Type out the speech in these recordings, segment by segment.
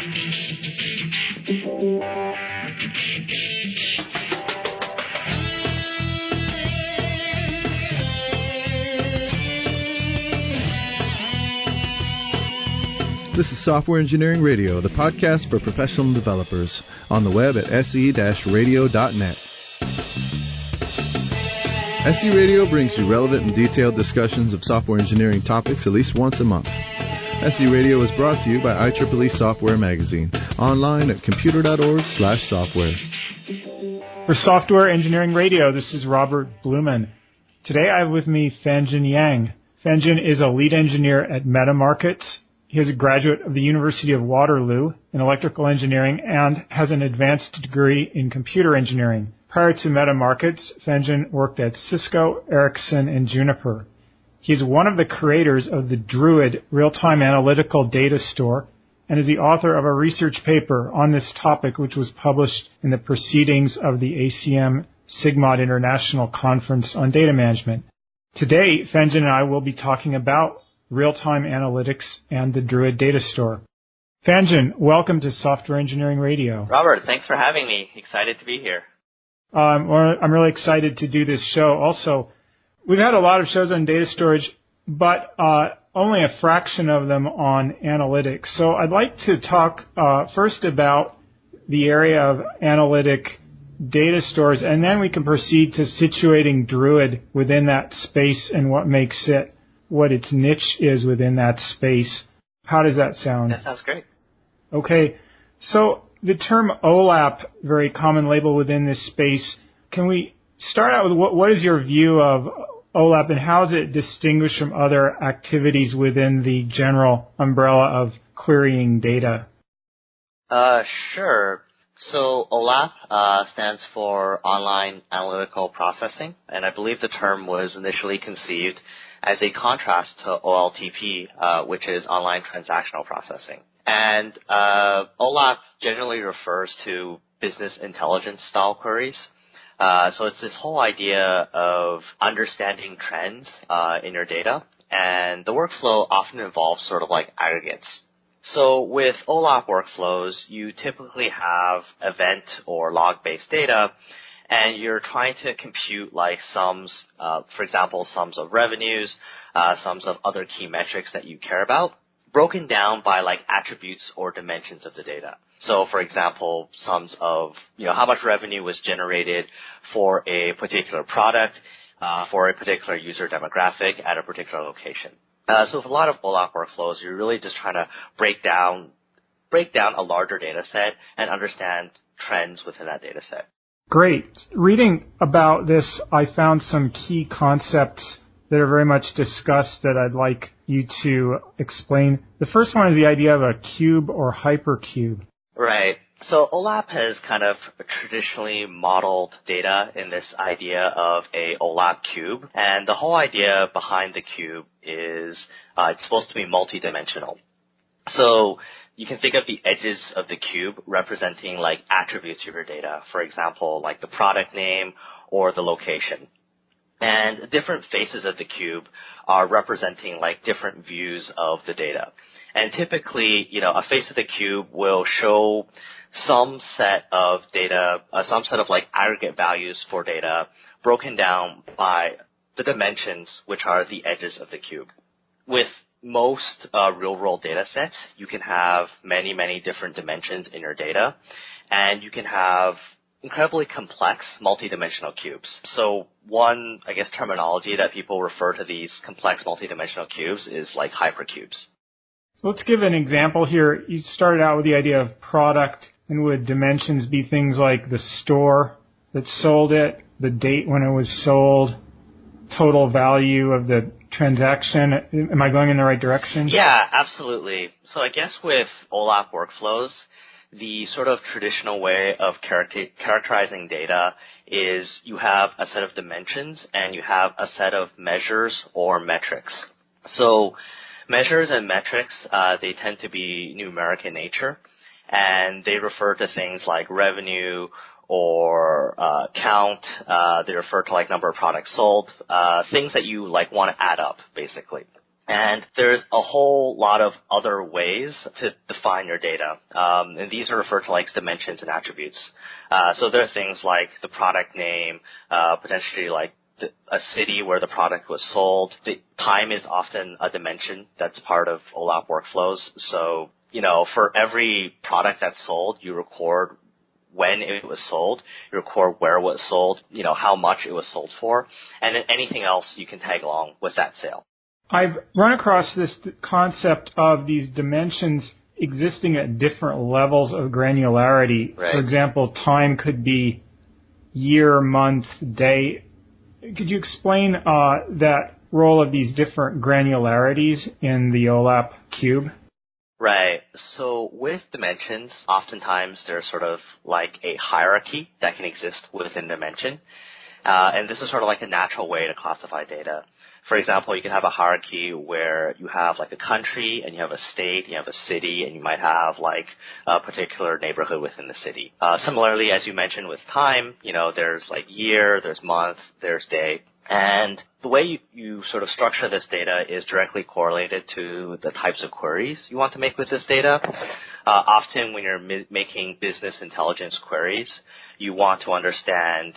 This is Software Engineering Radio, the podcast for professional developers, on the web at se-radio.net. SE Radio brings you relevant and detailed discussions of software engineering topics at least once a month. SE Radio is brought to you by IEEE Software Magazine, online at computer.org/software. For Software Engineering Radio, this is Robert Blumen. Today I have with me Fanjin Yang. Fanjin is a lead engineer at MetaMarkets. He is a graduate of the University of Waterloo in electrical engineering and has an advanced degree in computer engineering. Prior to MetaMarkets, Fanjin worked at Cisco, Ericsson, and Juniper. He is one of the creators of the druid real-time analytical data store and is the author of a research paper on this topic which was published in the proceedings of the ACM SIGMOD International Conference on Data Management. Today, Fanjin and I will be talking about real-time analytics and the druid data store. Fanjin, welcome to Software Engineering Radio. Robert, thanks for having me. Excited to be here. I'm really excited to do this show. Also, we've had a lot of shows on data storage, but only a fraction of them on analytics. So I'd like to talk first about the area of analytic data stores, and then we can proceed to situating druid within that space and what its niche is within that space. How does that sound? That sounds great. Okay. So the term OLAP, very common label within this space. Can we start out with what is your view of OLAP and how is it distinguished from other activities within the general umbrella of querying data? Sure. So OLAP stands for Online Analytical Processing, and I believe the term was initially conceived as a contrast to OLTP, which is Online Transactional Processing. And OLAP generally refers to business intelligence style queries. So it's this whole idea of understanding trends in your data, and the workflow often involves sort of like aggregates. So with OLAP workflows, you typically have event or log-based data, and you're trying to compute like sums, for example, sums of revenues, sums of other key metrics that you care about, broken down by like attributes or dimensions of the data. So for example, sums of, how much revenue was generated for a particular product, for a particular user demographic at a particular location. So with a lot of OLAP workflows, you're really just trying to break down a larger data set and understand trends within that data set. Great. Reading about this, I found some key concepts that are very much discussed that I'd like you to explain. The first one is the idea of a cube or hypercube. Right. So OLAP has kind of traditionally modeled data in this idea of a OLAP cube. And the whole idea behind the cube is it's supposed to be multidimensional. So you can think of the edges of the cube representing like attributes of your data. For example, like the product name or the location. And different faces of the cube are representing like different views of the data. And typically, a face of the cube will show some set of data, some set of like aggregate values for data broken down by the dimensions, which are the edges of the cube. With most real-world data sets, you can have many, many different dimensions in your data, and you can have incredibly complex multidimensional cubes. So one, terminology that people refer to these complex multidimensional cubes is like hypercubes. So let's give an example here. You started out with the idea of product, and would dimensions be things like the store that sold it, the date when it was sold, total value of the transaction? Am I going in the right direction? Yeah, absolutely. So I guess with OLAP workflows, the sort of traditional way of characterizing data is you have a set of dimensions and you have a set of measures or metrics. So measures and metrics, they tend to be numeric in nature, and they refer to things like revenue or count. They refer to like number of products sold, things that you like want to add up, basically. And there's a whole lot of other ways to define your data. And these are referred to like dimensions and attributes. So there are things like the product name, potentially like a city where the product was sold. The time is often a dimension that's part of OLAP workflows. So, for every product that's sold, you record when it was sold, you record where it was sold, how much it was sold for, and then anything else you can tag along with that sale. I've run across this concept of these dimensions existing at different levels of granularity. Right. For example, time could be year, month, day. Could you explain that role of these different granularities in the OLAP cube? Right. So with dimensions, oftentimes there's sort of like a hierarchy that can exist within dimension. And this is sort of like a natural way to classify data. For example, you can have a hierarchy where you have like a country and you have a state, you have a city, and you might have like a particular neighborhood within the city. Similarly, as you mentioned with time, there's like year, there's month, there's day. And the way you sort of structure this data is directly correlated to the types of queries you want to make with this data. Often when you're making business intelligence queries, you want to understand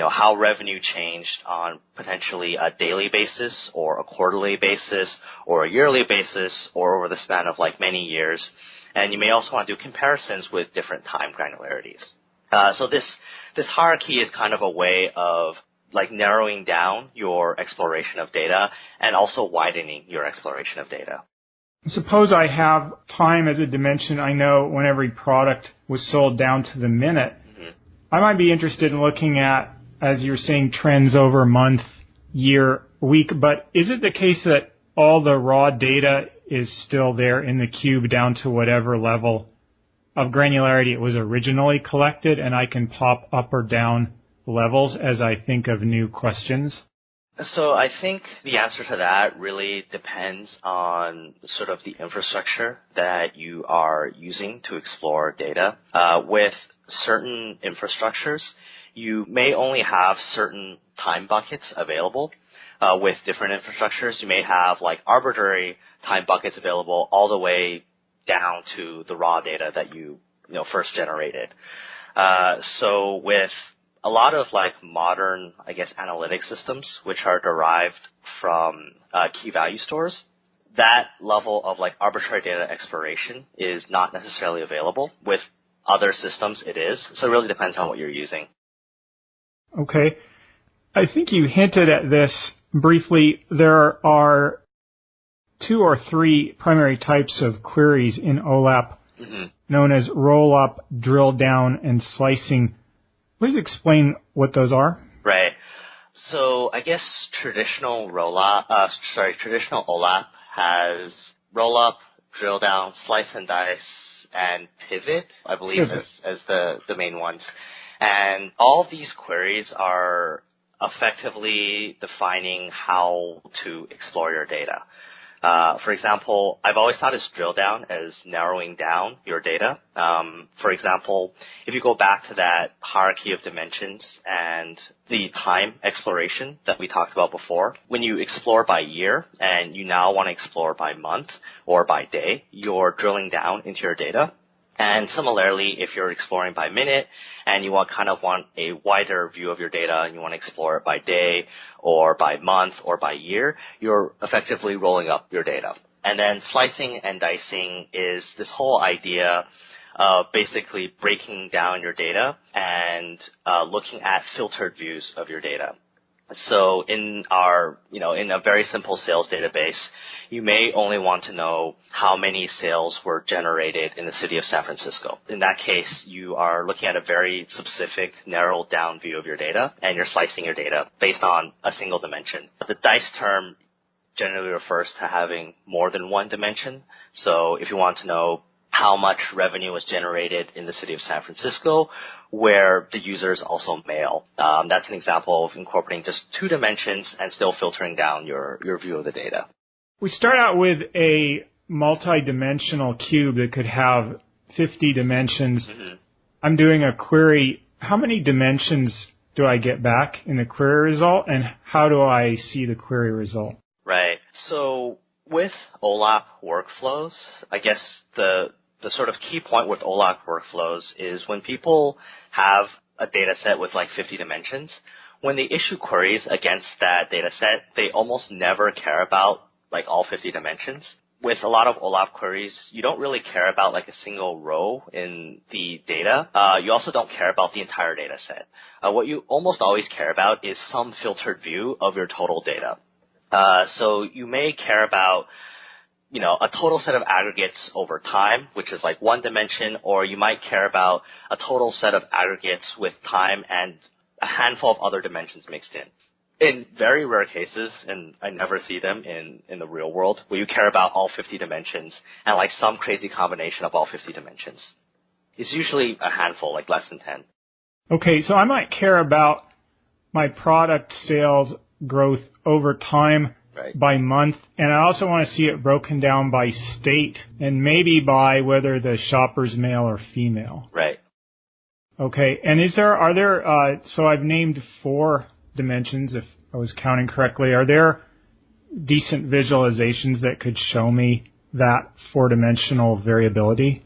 how revenue changed on potentially a daily basis or a quarterly basis or a yearly basis or over the span of like many years. And you may also want to do comparisons with different time granularities. So this hierarchy is kind of a way of like narrowing down your exploration of data and also widening your exploration of data. Suppose I have time as a dimension. I know when every product was sold down to the minute. Mm-hmm. I might be interested in looking at, as you're saying, trends over month, year, week, but is it the case that all the raw data is still there in the cube down to whatever level of granularity it was originally collected, and I can pop up or down levels as I think of new questions? So I think the answer to that really depends on sort of the infrastructure that you are using to explore data. With certain infrastructures, you may only have certain time buckets available. With different infrastructures, you may have like arbitrary time buckets available all the way down to the raw data that you first generated. So with a lot of like modern, I guess, analytic systems, which are derived from key value stores, that level of like arbitrary data exploration is not necessarily available. With other systems, it is. So it really depends on what you're using. Okay. I think you hinted at this briefly. There are 2 or 3 primary types of queries in OLAP, known as roll-up, drill down, and slicing. Please explain what those are. Right. So I guess traditional OLAP has roll-up, drill down, slice and dice, and pivot, I believe, as the main ones. And all of these queries are effectively defining how to explore your data. For example, I've always thought of drill down as narrowing down your data. For example, if you go back to that hierarchy of dimensions and the time exploration that we talked about before, when you explore by year and you now want to explore by month or by day, you're drilling down into your data. And similarly, if you're exploring by minute and you want a wider view of your data and you want to explore it by day or by month or by year, you're effectively rolling up your data. And then slicing and dicing is this whole idea of basically breaking down your data and looking at filtered views of your data. So in a very simple sales database, you may only want to know how many sales were generated in the city of San Francisco. In that case, you are looking at a very specific, narrowed down view of your data, and you're slicing your data based on a single dimension. The dice term generally refers to having more than one dimension. So if you want to know how much revenue was generated in the city of San Francisco, where the users also mail. That's an example of incorporating just 2 dimensions and still filtering down your view of the data. We start out with a multi-dimensional cube that could have 50 dimensions. Mm-hmm. I'm doing a query. How many dimensions do I get back in the query result, and how do I see the query result? Right. So With OLAP workflows, I guess the sort of key point with OLAP workflows is when people have a data set with like 50 dimensions, when they issue queries against that data set, they almost never care about like all 50 dimensions. With a lot of OLAP queries, you don't really care about like a single row in the data. You also don't care about the entire data set. What you almost always care about is some filtered view of your total data. So you may care about, a total set of aggregates over time, which is like one dimension, or you might care about a total set of aggregates with time and a handful of other dimensions mixed in. In very rare cases, and I never see them in the real world, where you care about all 50 dimensions and like some crazy combination of all 50 dimensions. It's usually a handful, like less than 10. Okay, so I might care about my product sales growth over time, right, by month, and I also want to see it broken down by state and maybe by whether the shopper's male or female. Right. Okay, and are there, so I've named 4 dimensions, if I was counting correctly. Are there decent visualizations that could show me that 4-dimensional variability?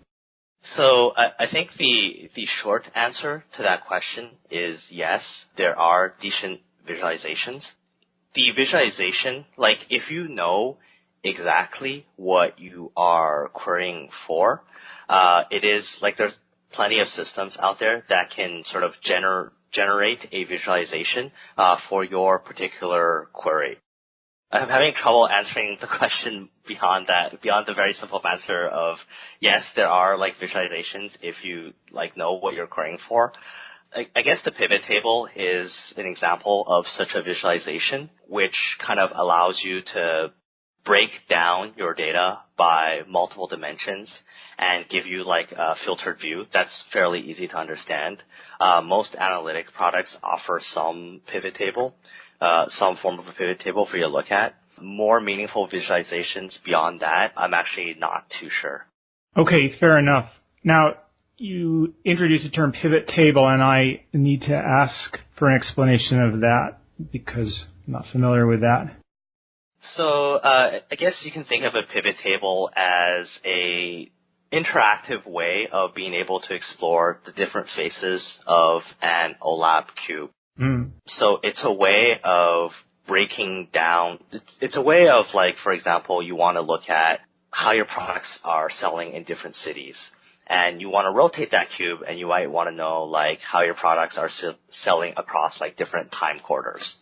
So I think the short answer to that question is yes, there are decent visualizations. The visualization, like if you know exactly what you are querying for, it is like there's plenty of systems out there that can sort of generate a visualization for your particular query. I'm having trouble answering the question beyond the very simple answer of yes, there are like visualizations if you like know what you're querying for. I guess the pivot table is an example of such a visualization, which kind of allows you to break down your data by multiple dimensions and give you like a filtered view. That's fairly easy to understand. Most analytic products offer some pivot table, some form of a pivot table for you to look at. More meaningful visualizations beyond that, I'm actually not too sure. Okay, fair enough. Now, you introduced the term pivot table, and I need to ask for an explanation of that because I'm not familiar with that. So I guess you can think of a pivot table as a interactive way of being able to explore the different faces of an OLAP cube. So it's a way of breaking down, it's a way of like, for example, you want to look at how your products are selling in different cities. And you want to rotate that cube, and you might want to know like how your products are selling across like different time quarters.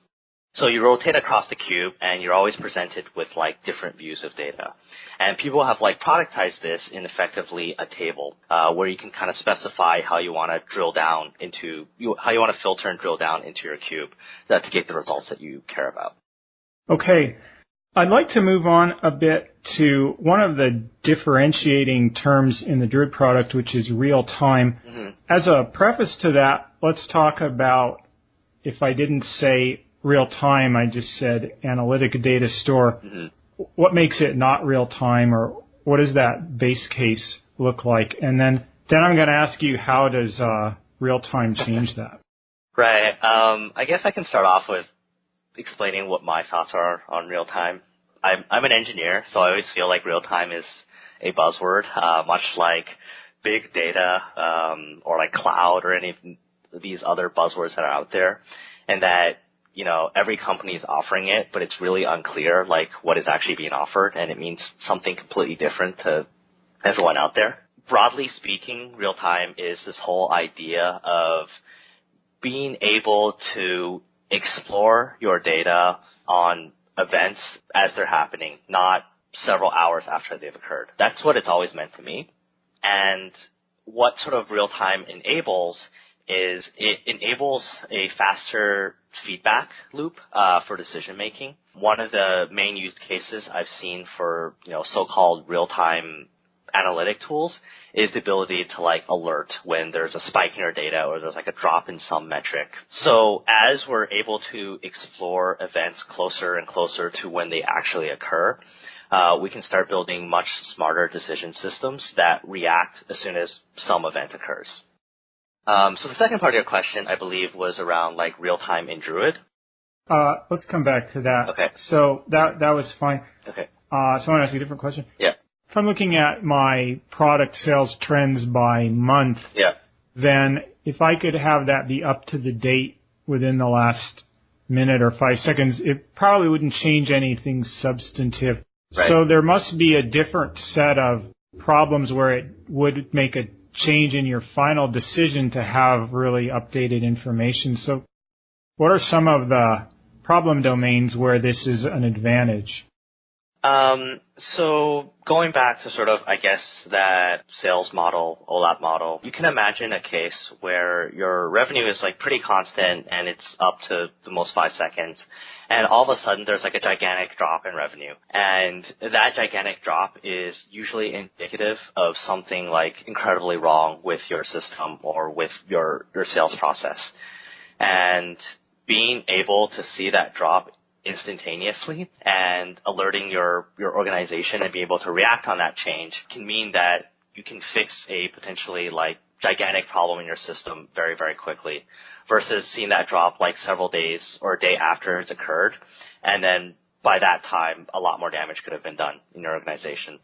So you rotate across the cube, and you're always presented with like different views of data. And people have like productized this in effectively a table where you can kind of specify how you want to drill down into how you want to filter and drill down into your cube to get the results that you care about. Okay. I'd like to move on a bit to one of the differentiating terms in the Druid product, which is real time. Mm-hmm. As a preface to that, let's talk about, if I didn't say real time, I just said analytic data store. Mm-hmm. What makes it not real time, or what does that base case look like? And then I'm going to ask you, how does real time change that? Right. I guess I can start off with explaining what my thoughts are on real time. I'm an engineer, so I always feel like real time is a buzzword, much like big data or like cloud or any of these other buzzwords that are out there, and that every company is offering it, but it's really unclear like what is actually being offered, and it means something completely different to everyone out there. Broadly speaking, real time is this whole idea of being able to explore your data on events as they're happening, not several hours after they've occurred. That's what it's always meant to me. And what sort of real time enables is it enables a faster feedback loop for decision making. One of the main use cases I've seen for so-called real time analytic tools is the ability to like alert when there's a spike in your data or there's like a drop in some metric. So as we're able to explore events closer and closer to when they actually occur, we can start building much smarter decision systems that react as soon as some event occurs. So the second part of your question, I believe, was around like real time in Druid. Let's come back to that. Okay. So that was fine. Okay. So I want to ask you a different question. Yeah. If I'm looking at my product sales trends by month, then if I could have that be up to the date within the last minute or 5 seconds, it probably wouldn't change anything substantive. Right. So there must be a different set of problems where it would make a change in your final decision to have really updated information. So what are some of the problem domains where this is an advantage? So going back to sort of, I guess, that sales model, OLAP model, you can imagine a case where your revenue is like pretty constant and it's up to the most 5 seconds. And all of a sudden there's like a gigantic drop in revenue. And that gigantic drop is usually indicative of something like incredibly wrong with your system or with your sales process. And being able to see that drop instantaneously and alerting your organization and be able to react on that change can mean that you can fix a potentially like gigantic problem in your system very, very quickly versus seeing that drop like several days or a day after it's occurred. And then by that time, a lot more damage could have been done in your organization.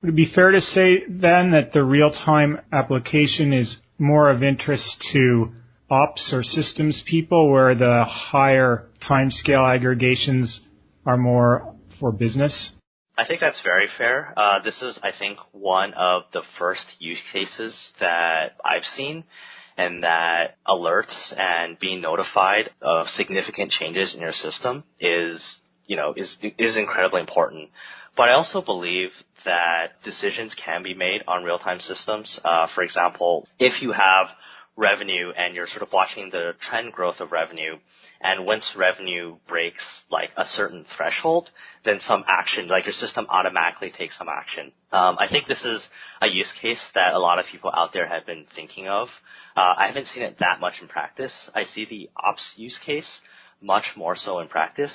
Would it be fair to say then that the real-time application is more of interest to ops or systems people, where the higher timescale aggregations are more for business? I think that's very fair. This is, I think, one of the first use cases that I've seen, and that alerts and being notified of significant changes in your system is incredibly important. But I also believe that decisions can be made on real-time systems. For example, if you have revenue and you're sort of watching the trend growth of revenue, and once revenue breaks like a certain threshold, then some action, like your system automatically takes some action. I think this is a use case that a lot of people out there have been thinking of. I haven't seen it that much in practice. I see the ops use case much more so in practice.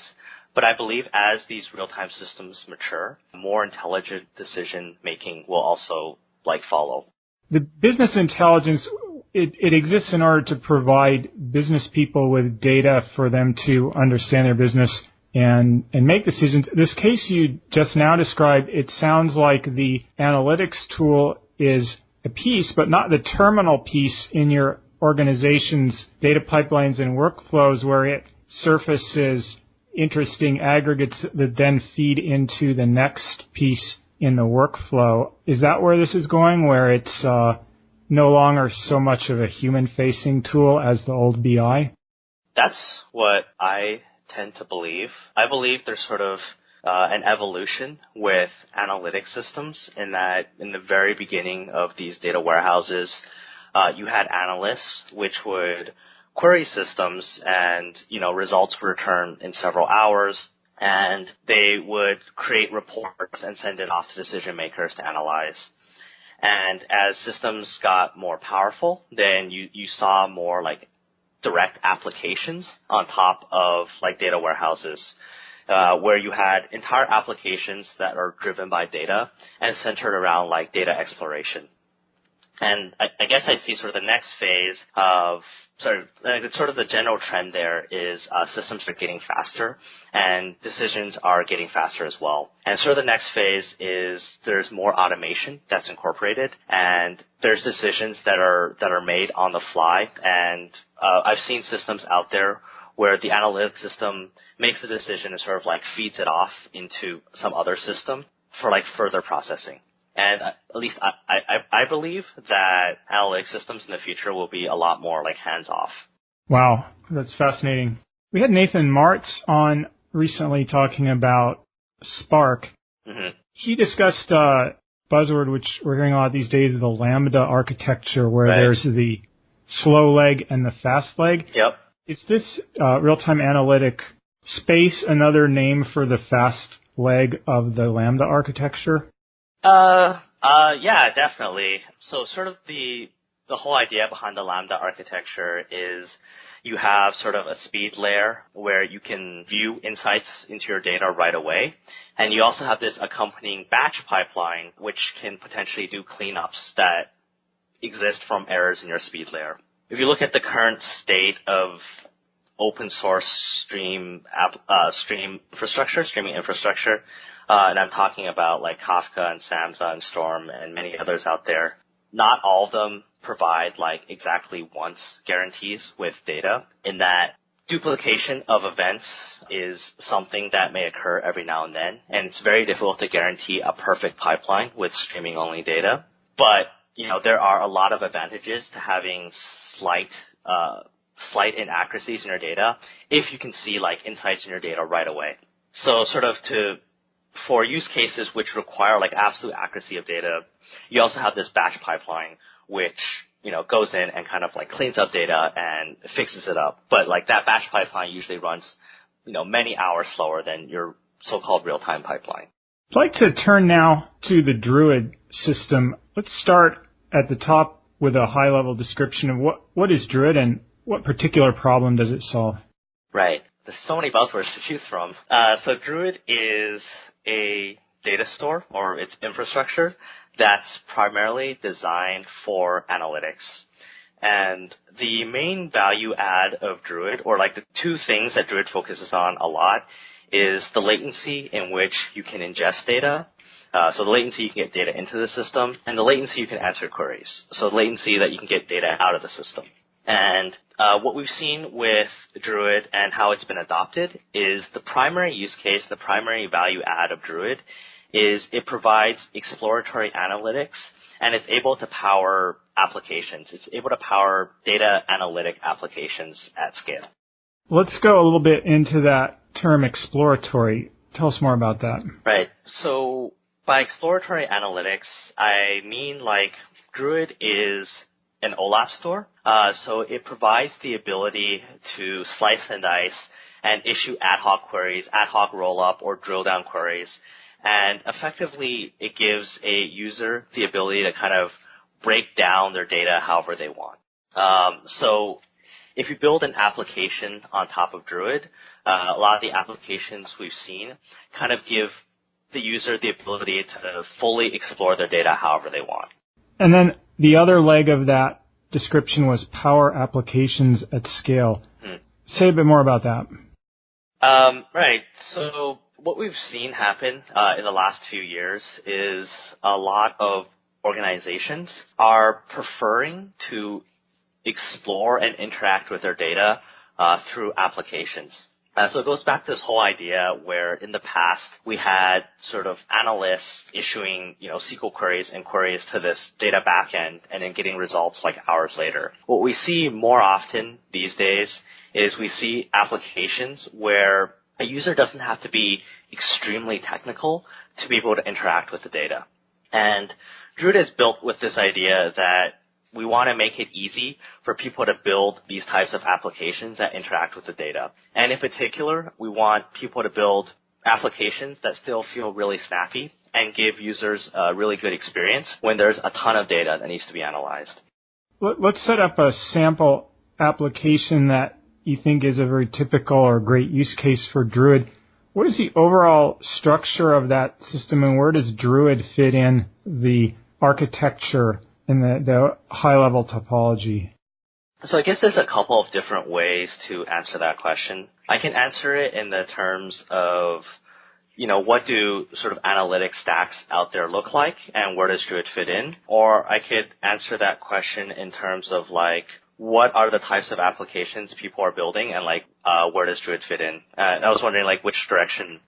But I believe as these real-time systems mature, more intelligent decision making will also like follow. The business intelligence, it exists in order to provide business people with data for them to understand their business and make decisions. This case you just now described, it sounds like the analytics tool is a piece, but not the terminal piece in your organization's data pipelines and workflows, where it surfaces interesting aggregates that then feed into the next piece in the workflow. Is that where this is going, where it's no longer so much of a human-facing tool as the old BI? That's what I tend to believe. I believe there's sort of an evolution with analytic systems in that in the very beginning of these data warehouses, you had analysts which would query systems and, results would return in several hours, and they would create reports and send it off to decision makers to analyze. And as systems got more powerful, then you saw more like direct applications on top of like data warehouses, where you had entire applications that are driven by data and centered around like data exploration. And I guess I see sort of the next phase of sort of the general trend there is systems are getting faster and decisions are getting faster as well. And sort of the next phase is there's more automation that's incorporated, and there's decisions that are made on the fly. And I've seen systems out there where the analytic system makes a decision and sort of like feeds it off into some other system for like further processing. And at least I believe that analytic systems in the future will be a lot more like hands-off. Wow, that's fascinating. We had Nathan Martz on recently talking about Spark. Mm-hmm. He discussed a buzzword which we're hearing a lot these days, the Lambda architecture, where there's the slow leg and the fast leg. Yep. Is this real-time analytic space another name for the fast leg of the Lambda architecture? Yeah, definitely. So sort of the whole idea behind the Lambda architecture is you have sort of a speed layer where you can view insights into your data right away. And you also have this accompanying batch pipeline, which can potentially do cleanups that exist from errors in your speed layer. If you look at the current state of open source streaming infrastructure, and I'm talking about like Kafka and Samza and Storm and many others out there, not all of them provide like exactly once guarantees with data, in that duplication of events is something that may occur every now and then, and it's very difficult to guarantee a perfect pipeline with streaming only data. But, there are a lot of advantages to having slight inaccuracies in your data if you can see like insights in your data right away. So for use cases which require like absolute accuracy of data, you also have this batch pipeline, which, goes in and kind of like cleans up data and fixes it up. But like that batch pipeline usually runs, many hours slower than your so-called real-time pipeline. I'd like to turn now to the Druid system. Let's start at the top with a high-level description of what is Druid and what particular problem does it solve? Right. There's so many buzzwords to choose from. So Druid is a data store, or its infrastructure, that's primarily designed for analytics. And the main value add of Druid, or like the two things that Druid focuses on a lot, is the latency in which you can ingest data. So the latency you can get data into the system, and the latency you can answer queries. So the latency that you can get data out of the system. And what we've seen with Druid and how it's been adopted is the primary use case, the primary value add of Druid is it provides exploratory analytics, and it's able to power applications. It's able to power data analytic applications at scale. Let's go a little bit into that term exploratory. Tell us more about that. Right. So by exploratory analytics, I mean like Druid is an OLAP store. So it provides the ability to slice and dice and issue ad hoc queries, ad hoc roll-up or drill-down queries. And effectively, it gives a user the ability to kind of break down their data however they want. So if you build an application on top of Druid, a lot of the applications we've seen kind of give the user the ability to fully explore their data however they want. And then the other leg of that description was power applications at scale. Say a bit more about that. Right. So what we've seen happen in the last few years is a lot of organizations are preferring to explore and interact with their data through applications. So it goes back to this whole idea where in the past we had sort of analysts issuing, SQL queries and queries to this data backend and then getting results like hours later. What we see more often these days is we see applications where a user doesn't have to be extremely technical to be able to interact with the data. And Druid is built with this idea that we want to make it easy for people to build these types of applications that interact with the data. And in particular, we want people to build applications that still feel really snappy and give users a really good experience when there's a ton of data that needs to be analyzed. Let's set up a sample application that you think is a very typical or great use case for Druid. What is the overall structure of that system, and where does Druid fit in the architecture and the high-level topology? So I guess there's a couple of different ways to answer that question. I can answer it in the terms of, what do sort of analytic stacks out there look like and where does Druid fit in? Or I could answer that question in terms of like, what are the types of applications people are building and like, where does Druid fit in? I was wondering like which direction.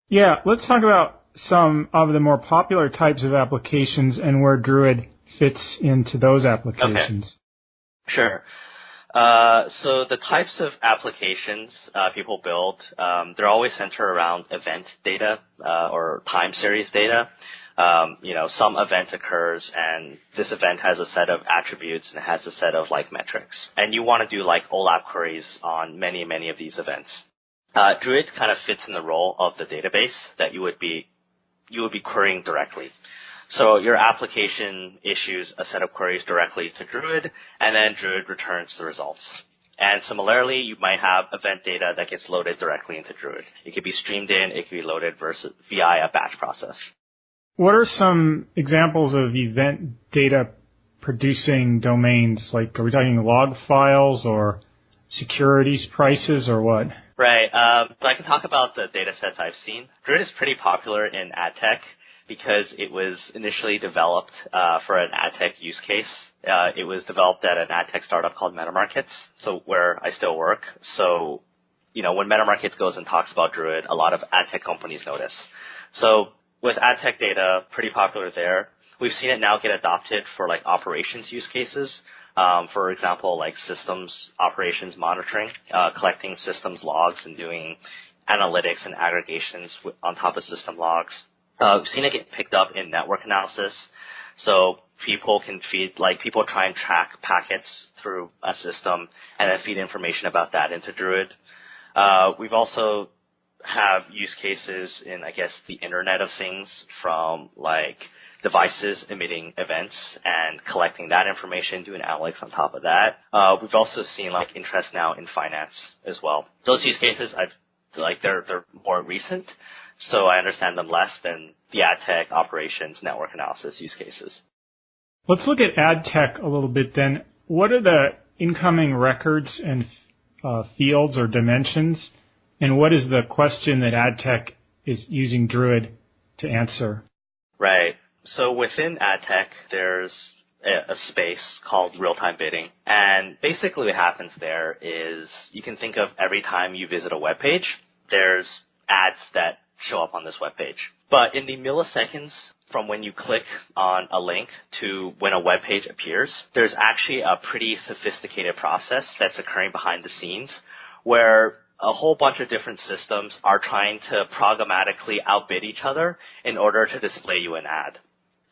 Yeah, let's talk about some of the more popular types of applications and where Druid fits into those applications. Okay. Sure. So the types of applications people build, they're always centered around event data or time series data. Some event occurs and this event has a set of attributes and it has a set of like metrics. And you want to do like OLAP queries on many, many of these events. Druid kind of fits in the role of the database that you would be querying directly. So your application issues a set of queries directly to Druid, and then Druid returns the results. And similarly, you might have event data that gets loaded directly into Druid. It could be streamed in, it could be loaded via a batch process. What are some examples of event data producing domains? Like, are we talking log files or securities prices or what? Right. So I can talk about the data sets I've seen. Druid is pretty popular in ad tech because it was initially developed for an ad tech use case. It was developed at an ad tech startup called MetaMarkets, so where I still work. So, when MetaMarkets goes and talks about Druid, a lot of ad tech companies notice. So with ad tech data, pretty popular there. We've seen it now get adopted for like operations use cases. For example, like systems operations monitoring, collecting systems logs and doing analytics and aggregations on top of system logs. We've seen it get picked up in network analysis. So people try and track packets through a system and then feed information about that into Druid. We've also have use cases in, I guess, the Internet of Things, from like devices emitting events and collecting that information, doing analytics on top of that. We've also seen like interest now in finance as well. Those use cases, they're more recent, so I understand them less than the ad tech operations network analysis use cases. Let's look at ad tech a little bit then. What are the incoming records and fields or dimensions, and what is the question that ad tech is using Druid to answer? Right. So within ad tech, there's a space called real-time bidding. And basically what happens there is you can think of every time you visit a web page, there's ads that show up on this web page. But in the milliseconds from when you click on a link to when a web page appears, there's actually a pretty sophisticated process that's occurring behind the scenes where a whole bunch of different systems are trying to programmatically outbid each other in order to display you an ad.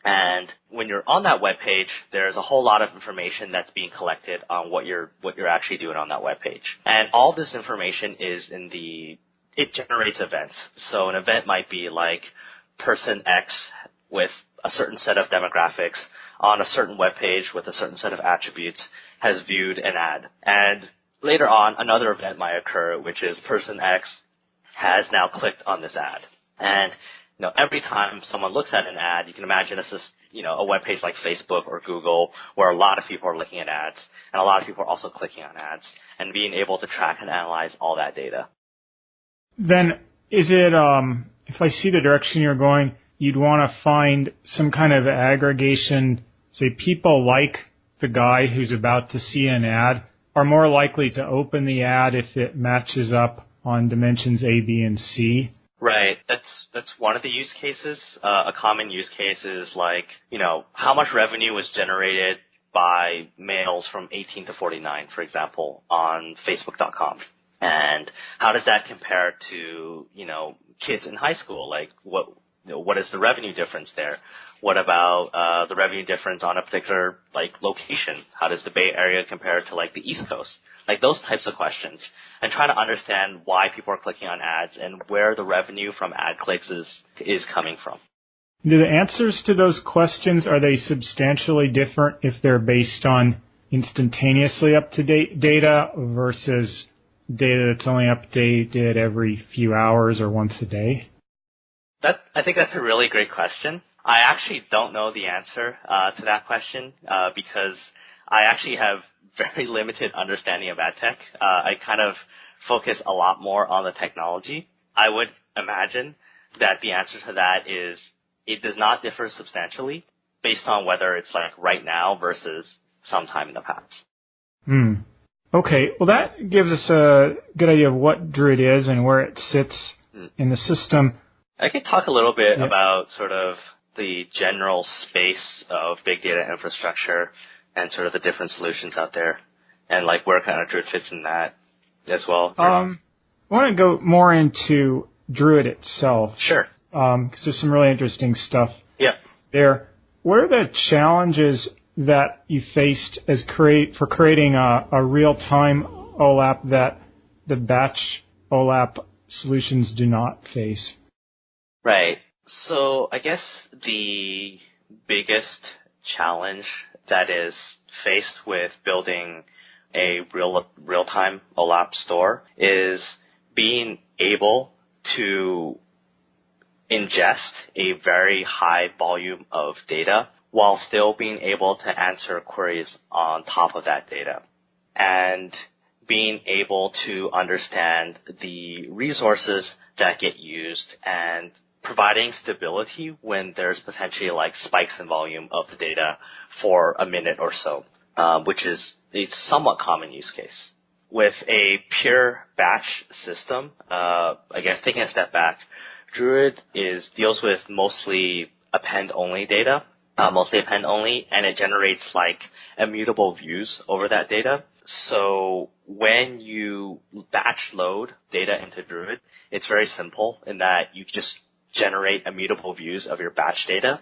And when you're on that web page, there's a whole lot of information that's being collected on what you're actually doing on that web page. And all this information is it generates events. So an event might be like person X with a certain set of demographics on a certain web page with a certain set of attributes has viewed an ad. And later on, another event might occur, which is person X has now clicked on this ad. And every time someone looks at an ad, you can imagine it's just, a web page like Facebook or Google where a lot of people are looking at ads and a lot of people are also clicking on ads, and being able to track and analyze all that data. Then is it, if I see the direction you're going, you'd want to find some kind of aggregation, say people like the guy who's about to see an ad are more likely to open the ad if it matches up on dimensions A, B, and C? Right. That's one of the use cases. A common use case is like, how much revenue was generated by males from 18 to 49, for example, on Facebook.com. And how does that compare to, kids in high school? Like, what is the revenue difference there? What about the revenue difference on a particular location? How does the Bay Area compare to the East Coast? Like those types of questions, and trying to understand why people are clicking on ads and where the revenue from ad clicks is coming from. Do the answers to those questions, are they substantially different if they're based on instantaneously up-to-date data versus data that's only updated every few hours or once a day? I think that's a really great question. I actually don't know the answer to that question because I actually have very limited understanding of ad tech. I kind of focus a lot more on the technology. I would imagine that the answer to that is it does not differ substantially based on whether it's right now versus sometime in the past. Okay, well that gives us a good idea of what Druid is and where it sits in the system. I could talk a little bit about sort of the general space of big data infrastructure and sort of the different solutions out there and where kind of Druid fits in that as well. I want to go more into Druid itself. Sure. Because there's some really interesting stuff there. What are the challenges that you faced for creating a real-time OLAP that the batch OLAP solutions do not face? Right. So I guess the biggest challenge that is faced with building a real-time OLAP store is being able to ingest a very high volume of data while still being able to answer queries on top of that data. And being able to understand the resources that get used and providing stability when there's potentially like spikes in volume of the data for a minute or so, which is a somewhat common use case. With a pure batch system, I guess taking a step back, Druid deals with mostly append-only data, and it generates like immutable views over that data. So when you batch load data into Druid, it's very simple in that you just generate immutable views of your batch data.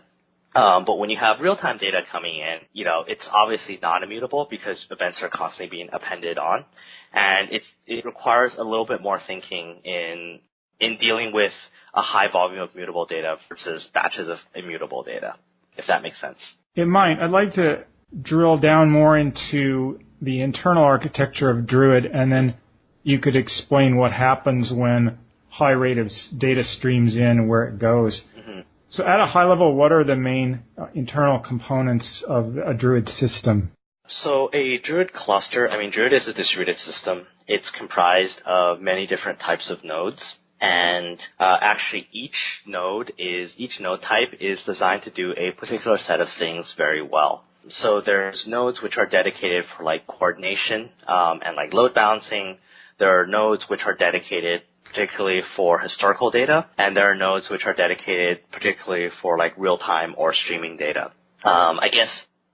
But when you have real-time data coming in, it's obviously not immutable because events are constantly being appended on. And it requires a little bit more thinking in dealing with a high volume of mutable data versus batches of immutable data, if that makes sense. It might. I'd like to drill down more into the internal architecture of Druid, and then you could explain what happens when high rate of data streams in and where it goes. Mm-hmm. So at a high level, what are the main internal components of a Druid system? So a Druid cluster, Druid is a distributed system. It's comprised of many different types of nodes. And actually each node type is designed to do a particular set of things very well. So there's nodes which are dedicated for like coordination and like load balancing. There are nodes which are dedicated particularly for historical data, and there are nodes which are dedicated particularly for like real-time or streaming data. I guess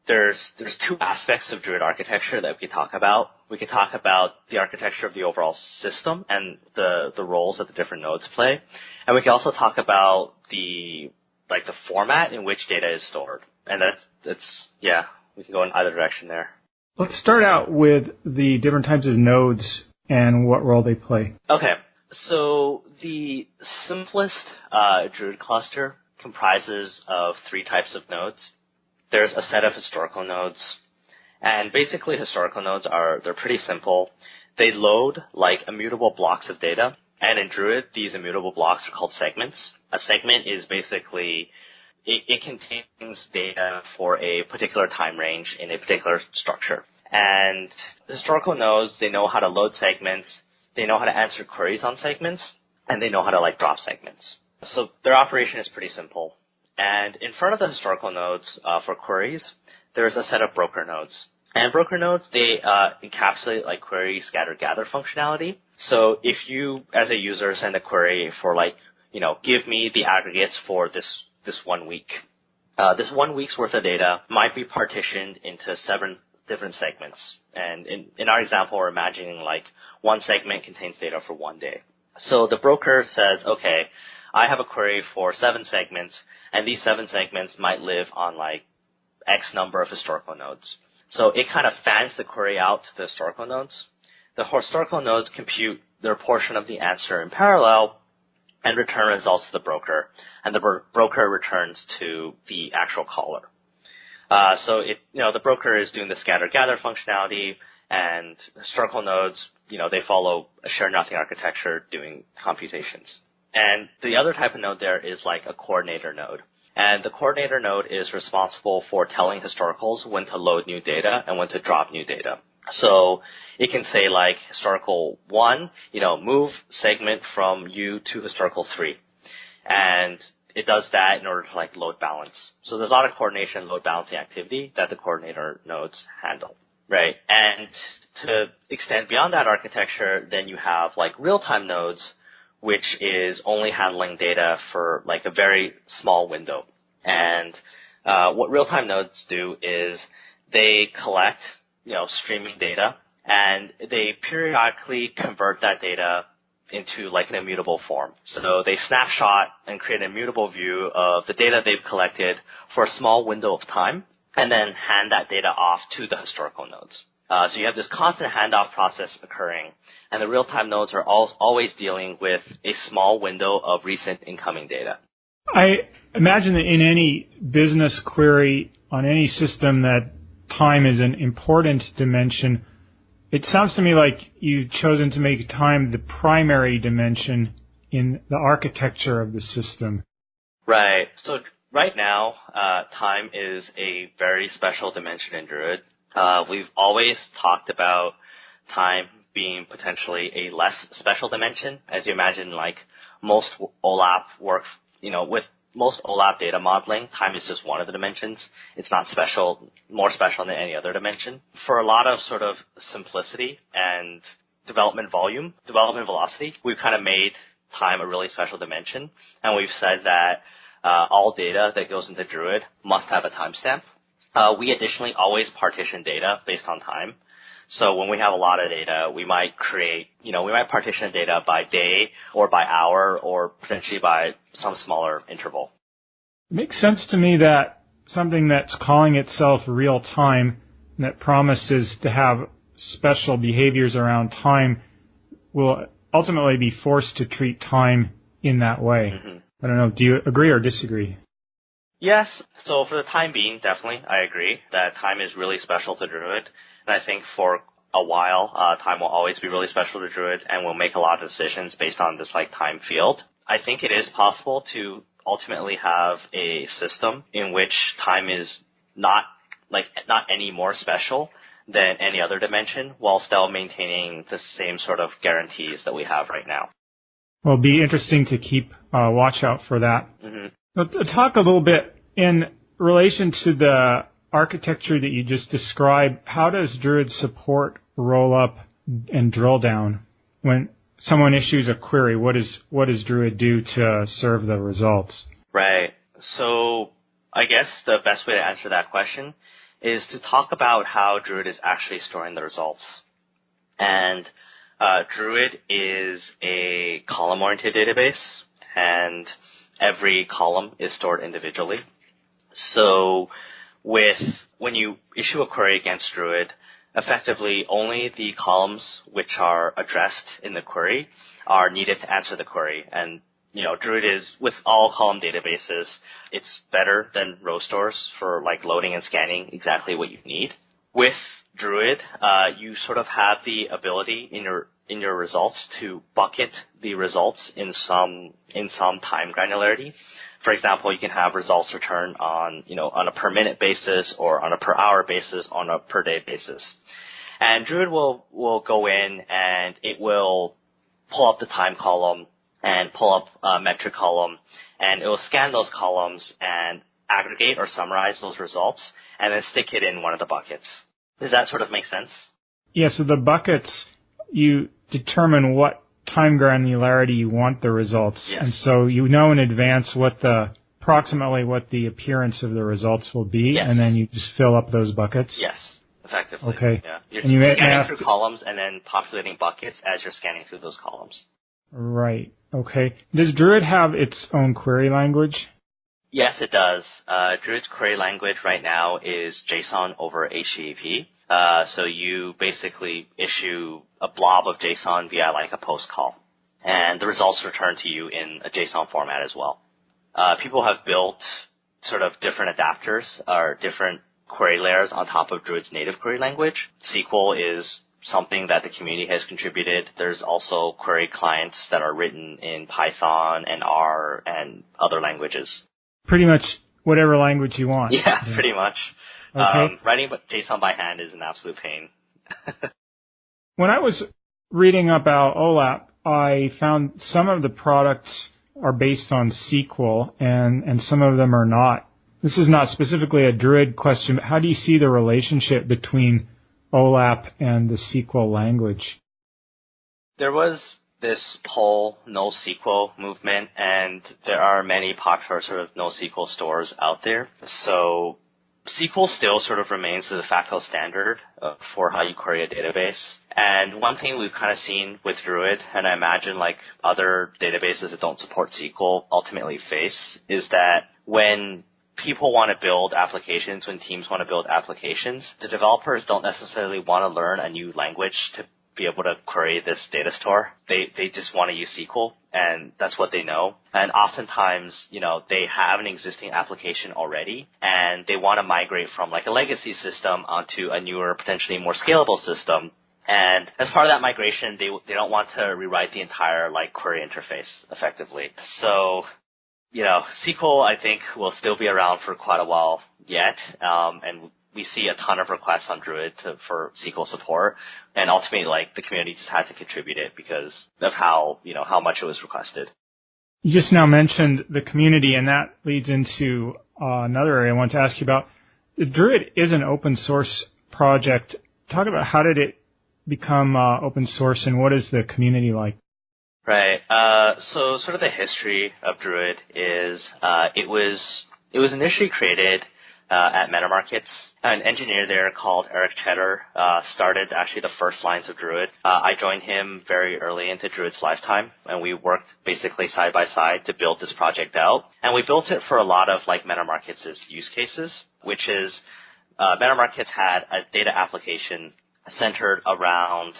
there's two aspects of Druid architecture that we could talk about. We could talk about the architecture of the overall system and the roles that the different nodes play, and we can also talk about the format in which data is stored. And we can go in either direction there. Let's start out with the different types of nodes and what role they play. Okay. So the simplest Druid cluster comprises of three types of nodes. There's a set of historical nodes, and basically historical nodes they're pretty simple. They load like immutable blocks of data, and in Druid, these immutable blocks are called segments. A segment is basically, it contains data for a particular time range in a particular structure. And historical nodes, they know how to load segments, they know how to answer queries on segments, and they know how to like drop segments. So their operation is pretty simple. And in front of the historical nodes for queries, there's a set of broker nodes. And broker nodes, they encapsulate like query scatter gather functionality. So if you, as a user, send a query for give me the aggregates for this 1 week, this 1 week's worth of data might be partitioned into 7 different segments. And in our example, we're imagining like one segment contains data for 1 day. So the broker says, okay, I have a query for 7 segments, and these 7 segments might live on like X number of historical nodes. So it kind of fans the query out to the historical nodes. The historical nodes compute their portion of the answer in parallel and return results to the broker, and the broker returns to the actual caller. So the broker is doing the scatter-gather functionality, and historical nodes, they follow a share-nothing architecture doing computations. And the other type of node there is like a coordinator node. And the coordinator node is responsible for telling historicals when to load new data and when to drop new data. So it can say like historical 1, move segment from U to historical 3. And it does that in order to like load balance. So there's a lot of coordination load balancing activity that the coordinator nodes handle, right? And to extend beyond that architecture, then you have like real-time nodes, which is only handling data for like a very small window. And what real-time nodes do is they collect, streaming data, and they periodically convert that data into like an immutable form. So they snapshot and create an immutable view of the data they've collected for a small window of time, and then hand that data off to the historical nodes. So you have this constant handoff process occurring, and the real-time nodes are always dealing with a small window of recent incoming data. I imagine that in any business query on any system that time is an important dimension. It sounds to me like you've chosen to make time the primary dimension in the architecture of the system. Right. So right now, time is a very special dimension in Druid. We've always talked about time being potentially a less special dimension. As you imagine, like most OLAP works, with most OLAP data modeling, time is just one of the dimensions. It's not more special than any other dimension. For a lot of sort of simplicity and development velocity, we've kind of made time a really special dimension, and we've said that all data that goes into Druid must have a timestamp. We additionally always partition data based on time. So when we have a lot of data, we might partition data by day or by hour or potentially by some smaller interval. It makes sense to me that something that's calling itself real time and that promises to have special behaviors around time will ultimately be forced to treat time in that way. Mm-hmm. I don't know, do you agree or disagree? Yes. So for the time being, definitely, I agree that time is really special to Druid. And I think for a while, time will always be really special to Druid, and we'll make a lot of decisions based on this time field. I think it is possible to ultimately have a system in which time is not any more special than any other dimension, while still maintaining the same sort of guarantees that we have right now. Well, it'll be interesting to keep watch out for that. Mm-hmm. Now, to talk a little bit in relation to the architecture that you just described, how does Druid support roll-up and drill-down? When someone issues a query, what does Druid do to serve the results? Right. So I guess the best way to answer that question is to talk about how Druid is actually storing the results. And Druid is a column-oriented database, and every column is stored individually. So when you issue a query against Druid, effectively only the columns which are addressed in the query are needed to answer the query. And, Druid is, with all column databases, it's better than row stores for loading and scanning exactly what you need. With Druid, you sort of have the ability in your results to bucket the results in some time granularity. For example, you can have results returned on a per minute basis or on a per hour basis, on a per day basis. And Druid will go in and it will pull up the time column and pull up a metric column, and it will scan those columns and aggregate or summarize those results and then stick it in one of the buckets. Does that sort of make sense? Yeah, so the buckets, you determine what time granularity you want the results. Yes. And so you know in advance approximately what the appearance of the results will be, yes. And then you just fill up those buckets? Yes, effectively. Okay. Yeah. You're scanning through columns and then populating buckets as you're scanning through those columns. Right. Okay. Does Druid have its own query language? Yes, it does. Druid's query language right now is JSON over HTTP. So you basically issue a blob of JSON via a post call, and the results return to you in a JSON format as well. People have built sort of different adapters or different query layers on top of Druid's native query language. SQL is something that the community has contributed. There's also query clients that are written in Python and R and other languages. Pretty much whatever language you want. Yeah, pretty much. Okay. Writing JSON by hand is an absolute pain. When I was reading about OLAP, I found some of the products are based on SQL and some of them are not. This is not specifically a Druid question, but how do you see the relationship between OLAP and the SQL language? There was this whole NoSQL movement, and there are many popular sort of NoSQL stores out there. So SQL still sort of remains the de facto standard for how you query a database. And one thing we've kind of seen with Druid, and I imagine other databases that don't support SQL ultimately face, is that when people want to build applications, when teams want to build applications, the developers don't necessarily want to learn a new language to be able to query this data store. They just want to use SQL, and that's what they know. And oftentimes, they have an existing application already, and they want to migrate from a legacy system onto a newer, potentially more scalable system. And as part of that migration, they don't want to rewrite the entire query interface effectively. So, SQL I think will still be around for quite a while yet, and we see a ton of requests on Druid for SQL support, and ultimately, like, the community just had to contribute it because of how much it was requested. You just now mentioned the community, and that leads into another area I want to ask you about. The Druid is an open source project. Talk about how did it become open source, and what is the community like? Right. So sort of the history of Druid is it was initially created at MetaMarkets. An engineer there called Eric Cheddar started actually the first lines of Druid. I joined him very early into Druid's lifetime, and we worked basically side by side to build this project out. And we built it for a lot of like MetaMarkets' use cases, which is MetaMarkets had a data application centered around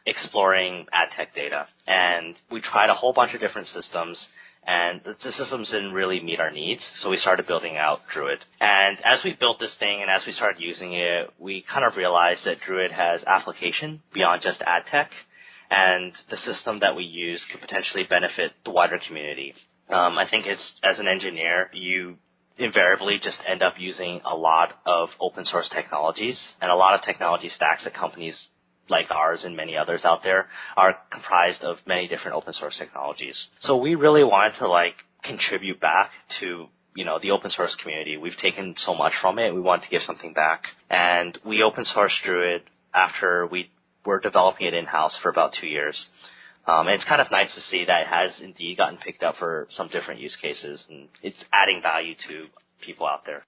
exploring ad tech data. And we tried a whole bunch of different systems, and the systems didn't really meet our needs, so we started building out Druid. And as we built this thing and as we started using it, we kind of realized that Druid has application beyond just ad tech, and the system that we use could potentially benefit the wider community. I think as an engineer, you invariably just end up using a lot of open source technologies, and a lot of technology stacks that companies like ours and many others out there are comprised of many different open source technologies. So we really wanted to like contribute back to, the open source community. We've taken so much from it. We wanted to give something back. And we open sourced Druid after we were developing it in-house for about 2 years. And it's kind of nice to see that it has indeed gotten picked up for some different use cases, and it's adding value to people out there.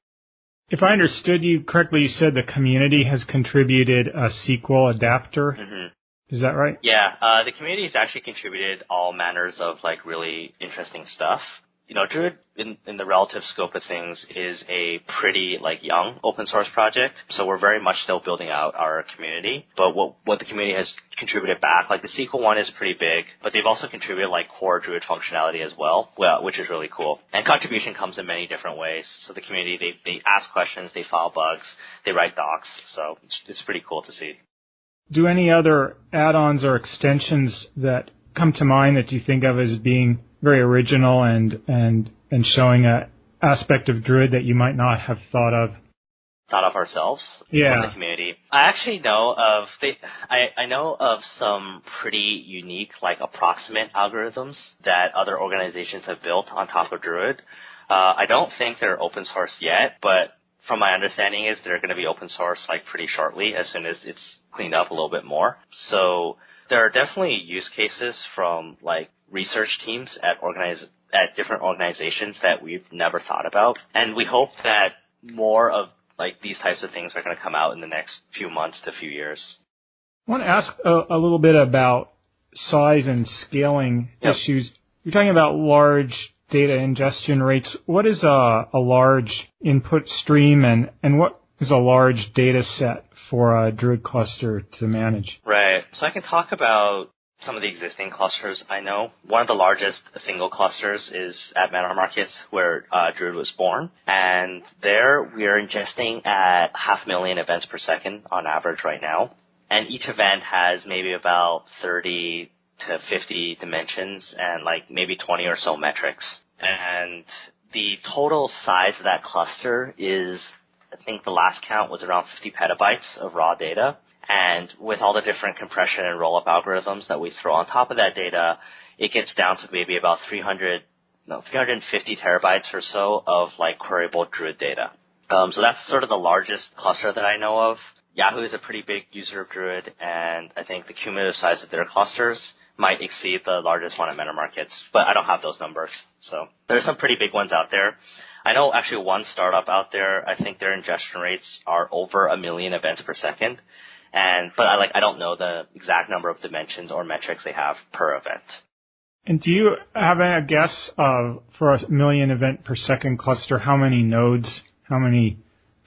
If I understood you correctly, you said the community has contributed a SQL adapter. Mm-hmm. Is that right? Yeah, the community has actually contributed all manners of like really interesting stuff. Druid, in the relative scope of things, is a pretty like young open source project, so we're very much still building out our community. But what the community has contributed back, like the SQL one is pretty big, but they've also contributed like core Druid functionality as well, which is really cool. And contribution comes in many different ways. So the community, they ask questions, they file bugs, they write docs, so it's pretty cool to see. Do any other add-ons or extensions that come to mind that you think of as being very original and showing an aspect of Druid that you might not have thought of ourselves from the community? I actually know of I know of some pretty unique like approximate algorithms that other organizations have built on top of Druid. I don't think they're open source yet, but from my understanding is they're going to be open source like pretty shortly as soon as it's cleaned up a little bit more. So there are definitely use cases from like research teams at different organizations that we've never thought about. And we hope that more of like these types of things are going to come out in the next few months to few years. I want to ask a little bit about size and scaling issues. You're talking about large data ingestion rates. What is a large input stream and what is a large data set for a Druid cluster to manage? Right. So I can talk about some of the existing clusters I know. One of the largest single clusters is at MetaMarkets, where Druid was born. And there we are ingesting at 500,000 events per second on average right now. And each event has maybe about 30 to 50 dimensions and like maybe 20 or so metrics. And the total size of that cluster is, I think the last count was around 50 petabytes of raw data. And with all the different compression and roll-up algorithms that we throw on top of that data, it gets down to maybe about 350 terabytes or so of like queryable Druid data. So that's sort of the largest cluster that I know of. Yahoo is a pretty big user of Druid, and I think the cumulative size of their clusters might exceed the largest one at MetaMarkets, but I don't have those numbers. So there's some pretty big ones out there. I know actually one startup out there, I think their ingestion rates are over 1 million events per second. But I don't know the exact number of dimensions or metrics they have per event. And do you have a guess of, for a 1 million event per second cluster, how many nodes, how many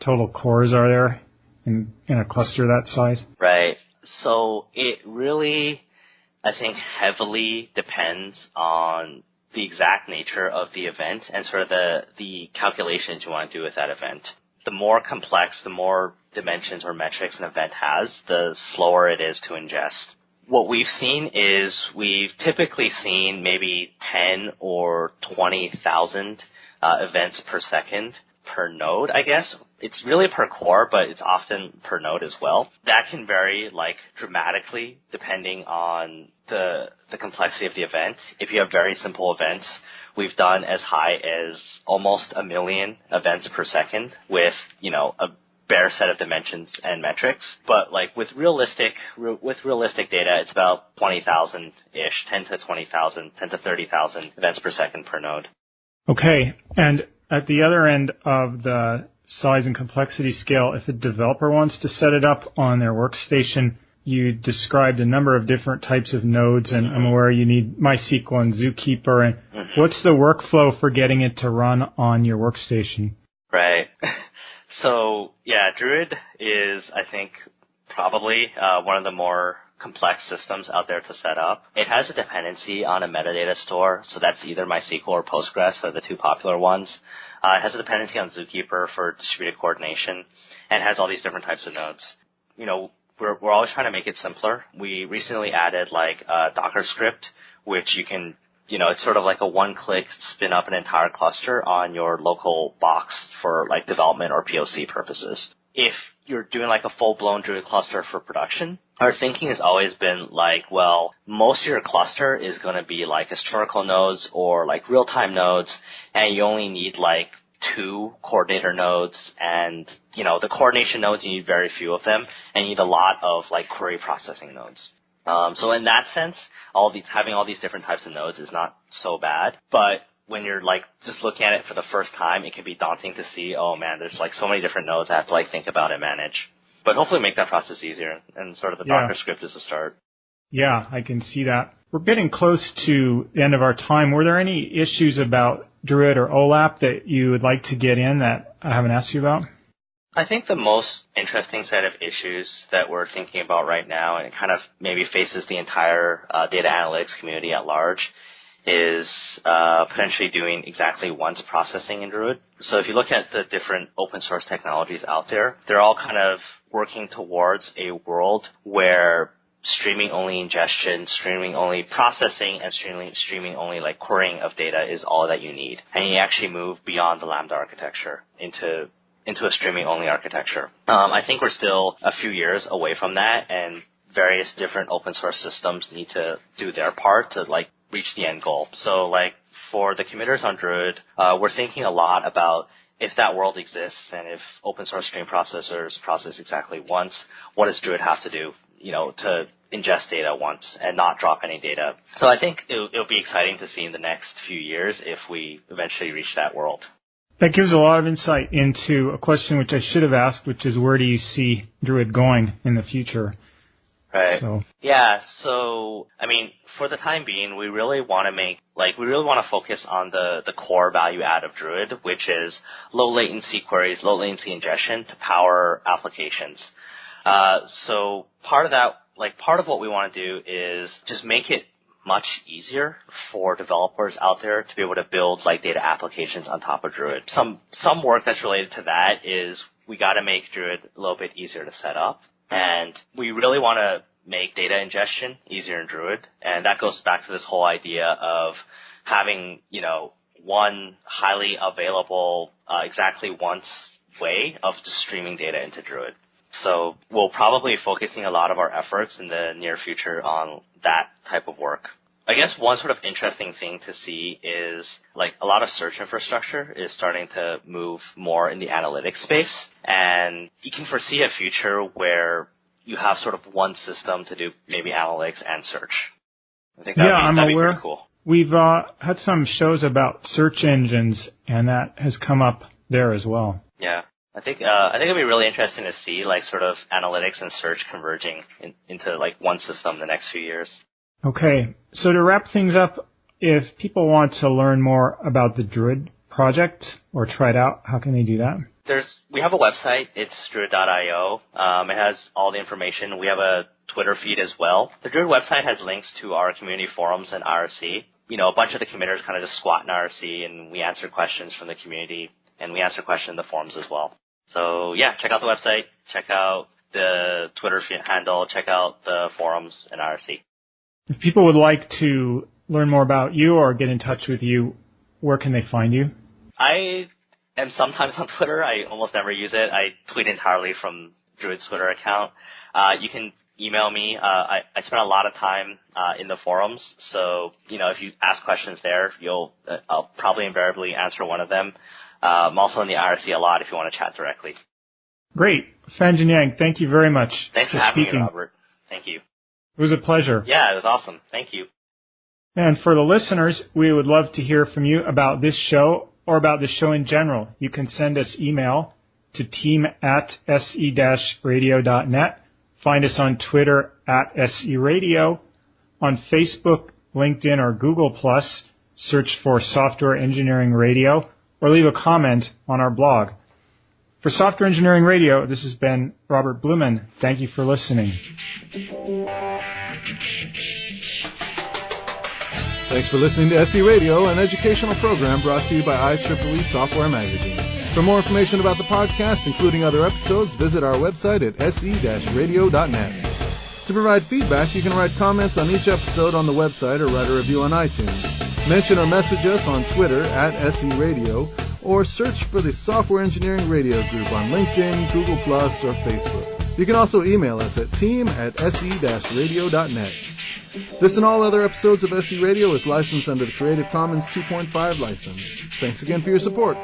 total cores are there in a cluster that size? Right. So it really, I think, heavily depends on the exact nature of the event and sort of the calculations you want to do with that event. The more complex, the more dimensions or metrics an event has, the slower it is to ingest. What we've seen is we've typically seen maybe 10 or 20,000 events per second per node, I guess. It's really per core, but it's often per node as well. That can vary like dramatically depending on the complexity of the event. If you have very simple events, we've done as high as almost 1 million events per second with, a bare set of dimensions and metrics. But like with realistic data, it's about 20,000-ish, 10 to 20,000, 10 to 30,000 events per second per node. Okay. And at the other end of the size and complexity scale, if a developer wants to set it up on their workstation, you described a number of different types of nodes, and I'm aware you need MySQL and Zookeeper. And what's the workflow for getting it to run on your workstation? Right. So, yeah, Druid is, I think, probably one of the more complex systems out there to set up. It has a dependency on a metadata store, so that's either MySQL or Postgres are the two popular ones. It has a dependency on Zookeeper for distributed coordination, and has all these different types of nodes. We're always trying to make it simpler. We recently added like a Docker script, which you can, it's sort of like a one-click spin up an entire cluster on your local box for like development or POC purposes. If you're doing like a full-blown Druid cluster for production, our thinking has always been like, well, most of your cluster is going to be like historical nodes or like real-time nodes, and you only need like 2 coordinator nodes, and the coordination nodes, you need very few of them, and you need a lot of like query processing nodes. So in that sense, having all these different types of nodes is not so bad. But when you're like just looking at it for the first time, it can be daunting to see, oh man, there's like so many different nodes I have to like think about and manage. But hopefully make that process easier, and sort of the Docker script is the start. Yeah, I can see that. We're getting close to the end of our time. Were there any issues about Druid or OLAP that you would like to get in that I haven't asked you about? I think the most interesting set of issues that we're thinking about right now, and it kind of maybe faces the entire data analytics community at large, is potentially doing exactly once processing in Druid. So if you look at the different open source technologies out there, they're all kind of working towards a world where streaming only ingestion, streaming only processing, and streaming only like querying of data is all that you need. And you actually move beyond the Lambda architecture into a streaming only architecture. I think we're still a few years away from that, and various different open source systems need to do their part to like reach the end goal. So like for the committers on Druid, we're thinking a lot about if that world exists and if open source stream processors process exactly once, what does Druid have to do, to ingest data once and not drop any data? So I think it'll be exciting to see in the next few years if we eventually reach that world. That gives a lot of insight into a question which I should have asked, which is where do you see Druid going in the future? Right. Yeah. So, I mean, for the time being, we really want to focus on the core value add of Druid, which is low latency queries, low latency ingestion to power applications. So part of what we want to do is just make it much easier for developers out there to be able to build like data applications on top of Druid. Some work that's related to that is we got to make Druid a little bit easier to set up. And we really want to make data ingestion easier in Druid. And that goes back to this whole idea of having, one highly available, exactly once way of just streaming data into Druid. So we'll probably be focusing a lot of our efforts in the near future on that type of work. I guess one sort of interesting thing to see is like a lot of search infrastructure is starting to move more in the analytics space, and you can foresee a future where you have sort of one system to do maybe analytics and search. I think that'd be pretty cool. We've had some shows about search engines, and that has come up there as well. Yeah. I think it'd be really interesting to see like sort of analytics and search converging into like one system in the next few years. Okay, so to wrap things up, if people want to learn more about the Druid project or try it out, how can they do that? We have a website. It's druid.io. It has all the information. We have a Twitter feed as well. The Druid website has links to our community forums and IRC. A bunch of the committers kind of just squat in IRC, and we answer questions from the community, and we answer questions in the forums as well. So yeah, check out the website, check out the Twitter handle, check out the forums and IRC. If people would like to learn more about you or get in touch with you, where can they find you? I am sometimes on Twitter. I almost never use it. I tweet entirely from Druid's Twitter account. You can email me. I spend a lot of time in the forums, so if you ask questions there, I'll probably invariably answer one of them. I'm also in the IRC a lot if you want to chat directly. Great. Fanjin Yang, thank you very much. Thanks for having me, Robert. Thank you. It was a pleasure. Yeah, it was awesome. Thank you. And for the listeners, we would love to hear from you about this show or about the show in general. You can send us email to team@se-radio.net. Find us on Twitter @SERadio. On Facebook, LinkedIn, or Google+, search for Software Engineering Radio, or leave a comment on our blog. For Software Engineering Radio, this has been Robert Blumen. Thank you for listening. Thanks for listening to SE Radio, an educational program brought to you by IEEE Software Magazine. For more information about the podcast, including other episodes, visit our website at se-radio.net. To provide feedback, you can write comments on each episode on the website or write a review on iTunes. Mention or message us on Twitter @SERadio, or search for the Software Engineering Radio Group on LinkedIn, Google+, or Facebook. You can also email us at team@se-radio.net. This and all other episodes of SE Radio is licensed under the Creative Commons 2.5 license. Thanks again for your support.